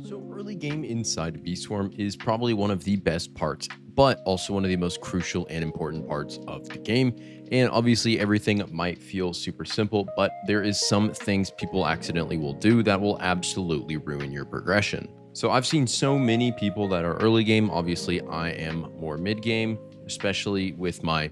So early game inside Bee Swarm is probably one of the best parts, but also one of the most crucial and important parts of the game. And obviously everything might feel super simple, but there is some things people accidentally will do that will absolutely ruin your progression. So I've seen so many people that are early game. Obviously I am more mid game, especially with my,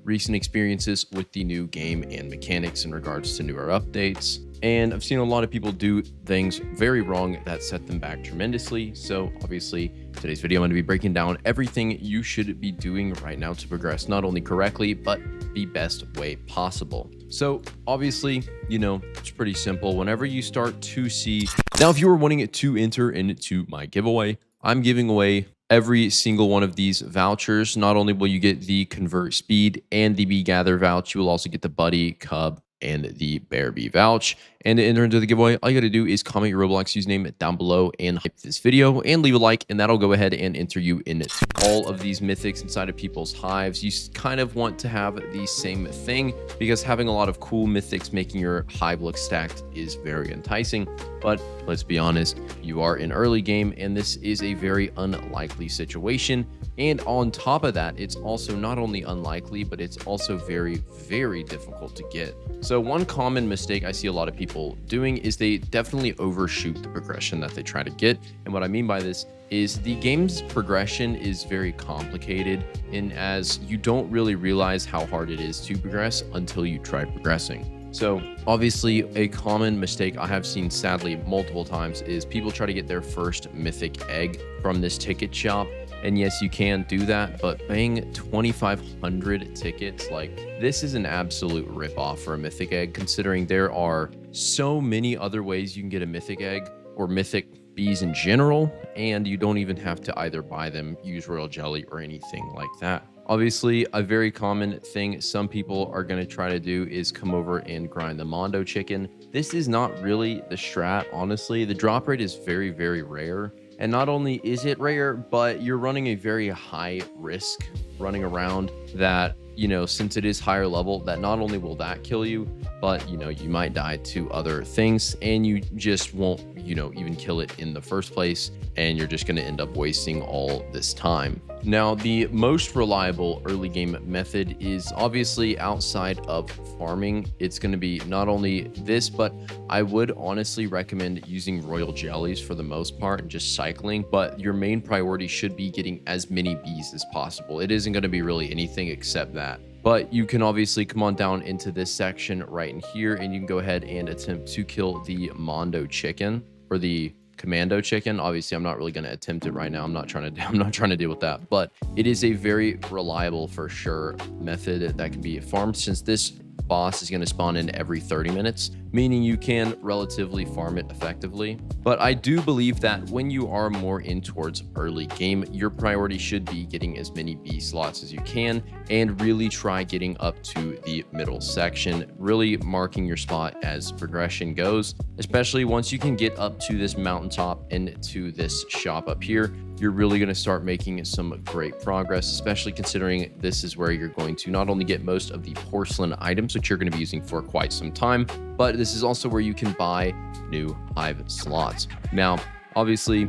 recent experiences with the new game and mechanics in regards to newer updates. And I've seen a lot of people do things very wrong that set them back tremendously. So obviously today's video, I'm going to be breaking down everything you should be doing right now to progress not only correctly, but the best way possible. So obviously, it's pretty simple. Whenever you start to see, now if you are wanting to enter into my giveaway, I'm giving away every single one of these vouchers. Not only will you get the convert speed and the bee gather vouch, you will also get the buddy, cub, and the bear bee vouch. And to enter into the giveaway, all you got to do is comment your Roblox username down below and hype this video and leave a like, and that'll go ahead and enter you into all of these mythics inside of people's hives. You kind of want to have the same thing because having a lot of cool mythics making your hive look stacked is very enticing. But let's be honest, you are in early game and this is a very unlikely situation. And on top of that, it's also not only unlikely, but it's also very, very difficult to get. So one common mistake I see a lot of people doing is they definitely overshoot the progression that they try to get. And what I mean by this is the game's progression is very complicated, in as you don't really realize how hard it is to progress until you try progressing. So obviously a common mistake I have seen sadly multiple times is people try to get their first mythic egg from this ticket shop. And yes, you can do that, but paying 2,500 tickets, like, this is an absolute ripoff for a mythic egg, considering there are so many other ways you can get a mythic egg or mythic bees in general, and you don't even have to either buy them, use royal jelly, or anything like that. Obviously, a very common thing some people are going to try to do is come over and grind the Mondo chicken. This is not really the strat, honestly. The drop rate is very, very rare. And not only is it rare, but you're running a very high risk running around that, since it is higher level, that not only will that kill you, but, you might die to other things and you just won't, even kill it in the first place. And you're just going to end up wasting all this time. Now, the most reliable early game method is obviously outside of farming. It's going to be not only this, but I would honestly recommend using royal jellies for the most part and just cycling. But your main priority should be getting as many bees as possible. It isn't going to be really anything except that. But you can obviously come on down into this section right in here, and you can go ahead and attempt to kill the Mondo chicken or the commando chicken. Obviously I'm not really going to attempt it right now. I'm not trying to deal with that, but it is a very reliable for sure method that can be farmed, since this boss is going to spawn in every 30 minutes, meaning you can relatively farm it effectively. But I do believe that when you are more in towards early game, your priority should be getting as many bee slots as you can and really try getting up to the middle section, really marking your spot as progression goes, especially once you can get up to this mountaintop and to this shop up here. You're really going to start making some great progress, especially considering this is where you're going to not only get most of the porcelain items, which you're going to be using for quite some time, but this is also where you can buy new hive slots. Now, obviously,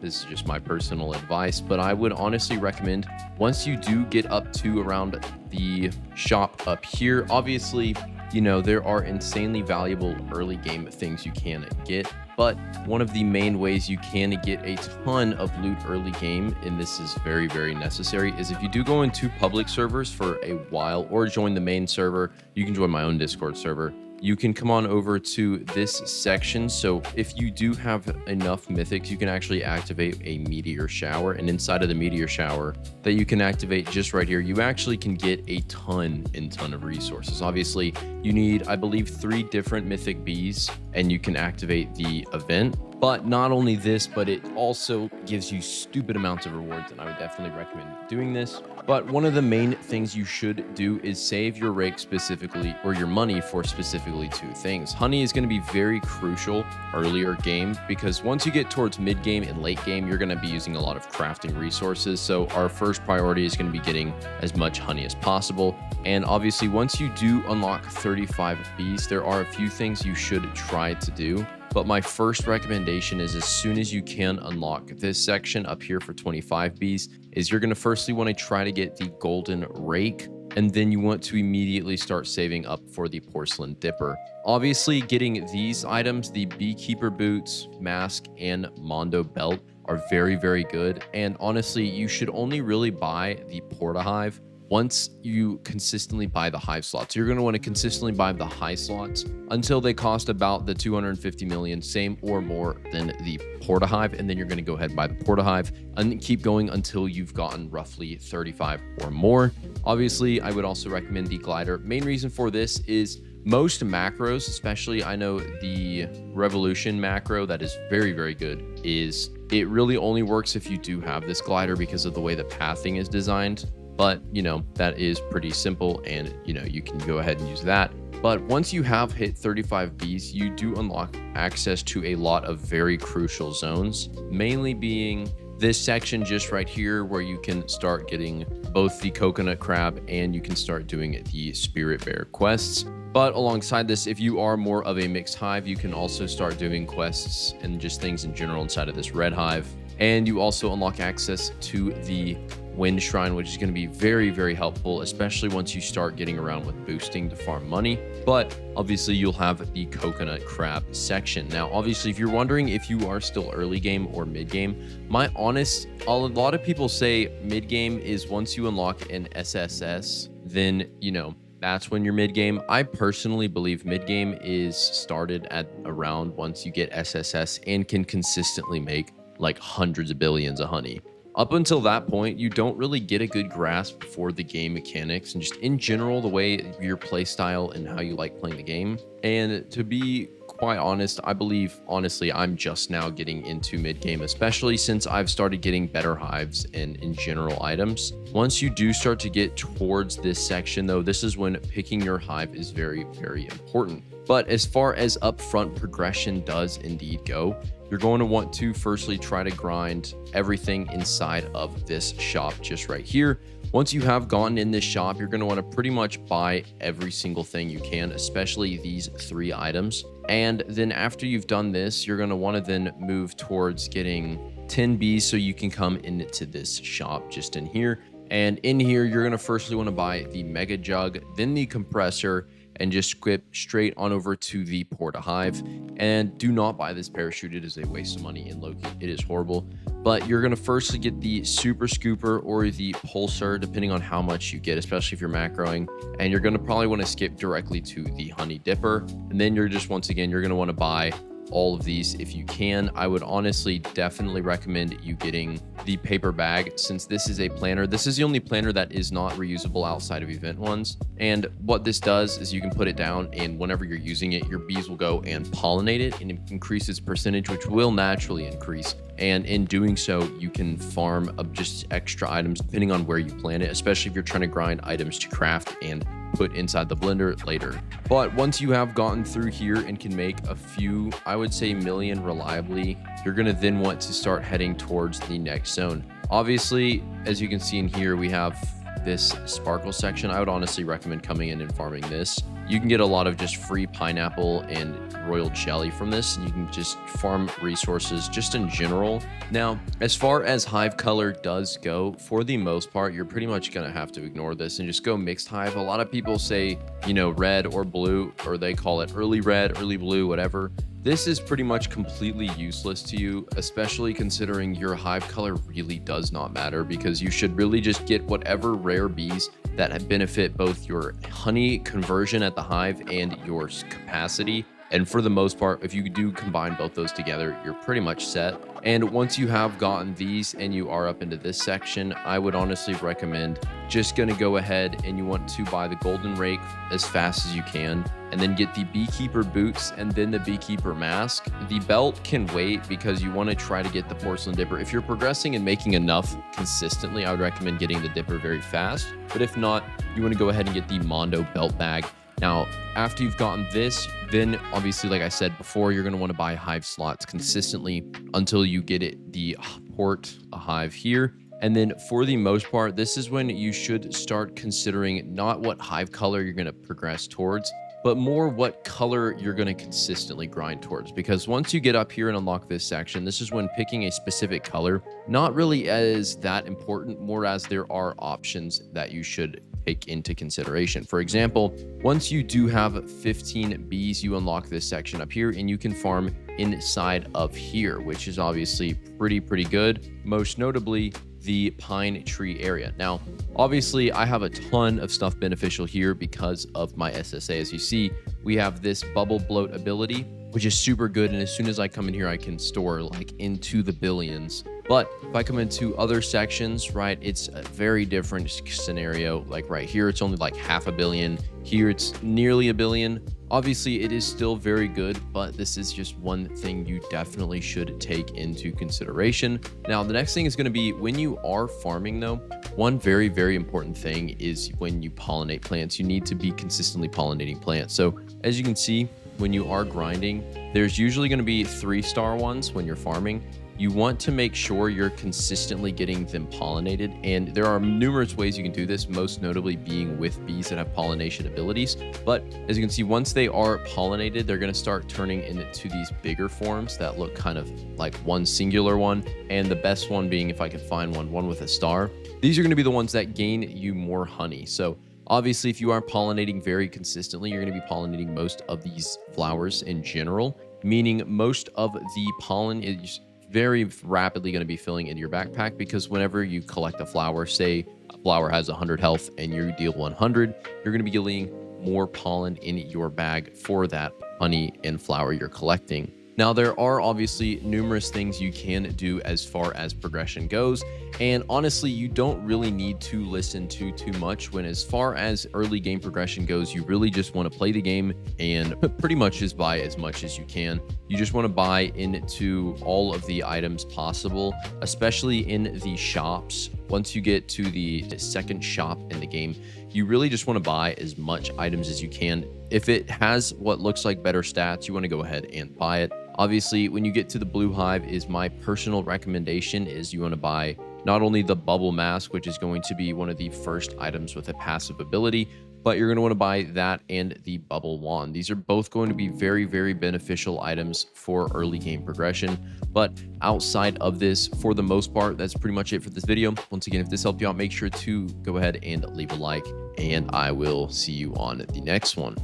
this is just my personal advice, but I would honestly recommend once you do get up to around the shop up here, obviously, there are insanely valuable early game things you can get. But one of the main ways you can get a ton of loot early game, and this is very, very necessary, is if you do go into public servers for a while or join the main server. You can join my own Discord server. You can come on over to this section. So if you do have enough mythics, you can actually activate a meteor shower, and inside of the meteor shower that you can activate just right here, you actually can get a ton of resources. Obviously you need, I believe, 3 different mythic bees, and you can activate the event. But not only this, but it also gives you stupid amounts of rewards, and I would definitely recommend doing this. But one of the main things you should do is save your rake specifically, or your money, for specifically 2 things. Honey is going to be very crucial earlier game, because once you get towards mid game and late game, you're going to be using a lot of crafting resources. So our first priority is going to be getting as much honey as possible. And obviously once you do unlock 35 bees, there are a few things you should try to do. But my first recommendation is, as soon as you can unlock this section up here for 25 bees, is you're going to firstly want to try to get the golden rake, and then you want to immediately start saving up for the porcelain dipper. Obviously, getting these items, the beekeeper boots, mask, and mondo belt, are very, very good. And honestly, you should only really buy the porta hive once you consistently buy the hive slots. You're going to want to consistently buy the high slots until they cost about the 250 million, same or more than the porta hive. And then you're going to go ahead and buy the porta hive and keep going until you've gotten roughly 35 or more. Obviously, I would also recommend the glider. Main reason for this is most macros, especially I know the revolution macro that is very, very good, is it really only works if you do have this glider because of the way the pathing is designed. But, you know, that is pretty simple, and, you know, you can go ahead and use that. But once you have hit 35 bees, you do unlock access to a lot of very crucial zones, mainly being this section just right here where you can start getting both the coconut crab and you can start doing the spirit bear quests. But alongside this, if you are more of a mixed hive, you can also start doing quests and just things in general inside of this red hive. And you also unlock access to the wind shrine, which is going to be very, very helpful, especially once you start getting around with boosting to farm money. But obviously you'll have the coconut crab section. Now, obviously, if you're wondering if you are still early game or mid game, a lot of people say mid game is once you unlock an SSS, then, you know, that's when you're mid game. I personally believe mid game is started at around once you get SSS and can consistently make like hundreds of billions of honey. Up until that point, you don't really get a good grasp for the game mechanics and just in general the way your play style and how you like playing the game. And to be quite honest, I believe honestly I'm just now getting into mid game, especially since I've started getting better hives and in general items. Once you do start to get towards this section though, this is when picking your hive is very, very important. But as far as upfront progression does indeed go, you're going to want to firstly try to grind everything inside of this shop just right here. Once you have gotten in this shop, you're going to want to pretty much buy every single thing you can, especially these 3 items. And then after you've done this, you're going to want to then move towards getting 10 bees so you can come into this shop just in here. And in here, you're going to firstly want to buy the mega jug, then the compressor, and just skip straight on over to the porta hive. And do not buy this parachute. It is a waste of money in Loki. It is horrible. But you're going to firstly get the super scooper or the pulsar, depending on how much you get, especially if you're macroing. And you're going to probably want to skip directly to the honey dipper. And then you're just, once again, you're going to want to buy all of these if you can. I would honestly definitely recommend you getting the paper bag, since this is a planner. This is the only planner that is not reusable outside of event ones. And what this does is you can put it down, and whenever you're using it, your bees will go and pollinate it, and it increases percentage, which will naturally increase. And in doing so, you can farm up just extra items depending on where you plant it, especially if you're trying to grind items to craft and put inside the blender later. But once you have gotten through here and can make a few, I would say million reliably, you're going to then want to start heading towards the next zone. Obviously, as you can see in here, we have this sparkle section. I would honestly recommend coming in and farming this. You can get a lot of just free pineapple and royal jelly from this, and you can just farm resources just in general. Now, as far as hive color does go, for the most part, you're pretty much going to have to ignore this and just go mixed hive. A lot of people say, you know, red or blue, or they call it early red, early blue, whatever. This is pretty much completely useless to you, especially considering your hive color really does not matter, because you should really just get whatever rare bees that benefit both your honey conversion at the hive and your capacity. And for the most part, if you do combine both those together, you're pretty much set. And once you have gotten these and you are up into this section, I would honestly recommend just going to go ahead and you want to buy the golden rake as fast as you can, and then get the beekeeper boots and then the beekeeper mask. The belt can wait because you want to try to get the porcelain dipper. If you're progressing and making enough consistently, I would recommend getting the dipper very fast. But if not, you want to go ahead and get the Mondo belt bag. Now, after you've gotten this, then obviously, like I said before, you're going to want to buy hive slots consistently until you get it the port a hive here. And then for the most part, this is when you should start considering not what hive color you're going to progress towards, but more what color you're going to consistently grind towards. Because once you get up here and unlock this section, this is when picking a specific color, not really as that important, more as there are options that you should take into consideration. For example, once you do have 15 bees, you unlock this section up here and you can farm inside of here, which is obviously pretty good. Most notably, the pine tree area. Now, obviously, I have a ton of stuff beneficial here because of my SSA. As you see, we have this bubble bloat ability, which is super good. And as soon as I come in here, I can store like into the billions. But if I come into other sections, right, it's a very different scenario. Like right here, it's only like 500 million. Here, it's nearly 1 billion. Obviously, it is still very good, but this is just one thing you definitely should take into consideration. Now, the next thing is going to be when you are farming, though, one very important thing is when you pollinate plants, you need to be consistently pollinating plants. So as you can see, when you are grinding, there's usually going to be 3-star ones when you're farming. You want to make sure you're consistently getting them pollinated, and there are numerous ways you can do this, most notably being with bees that have pollination abilities. But as you can see, once they are pollinated, they're going to start turning into these bigger forms that look kind of like one singular one, and the best one being, if I could find one with a star. These are going to be the ones that gain you more honey. So obviously, if you are pollinating very consistently, you're going to be pollinating most of these flowers in general, meaning most of the pollen is very rapidly going to be filling into your backpack, because whenever you collect a flower, say a flower has 100 health and you deal 100, you're going to be getting more pollen in your bag for that honey and flower you're collecting. Now, there are obviously numerous things you can do as far as progression goes, and honestly, you don't really need to listen to too much. When as far as early game progression goes, you really just want to play the game and pretty much just buy as much as you can. You just want to buy into all of the items possible, especially in the shops. Once you get to the second shop in the game, you really just want to buy as much items as you can. If it has what looks like better stats, you want to go ahead and buy it. Obviously, when you get to the blue hive, is my personal recommendation is you want to buy not only the bubble mask, which is going to be one of the first items with a passive ability, but you're going to want to buy that and the bubble wand. These are both going to be very beneficial items for early game progression. But outside of this, for the most part, that's pretty much it for this video. Once again, if this helped you out, make sure to go ahead and leave a like, and I will see you on the next one.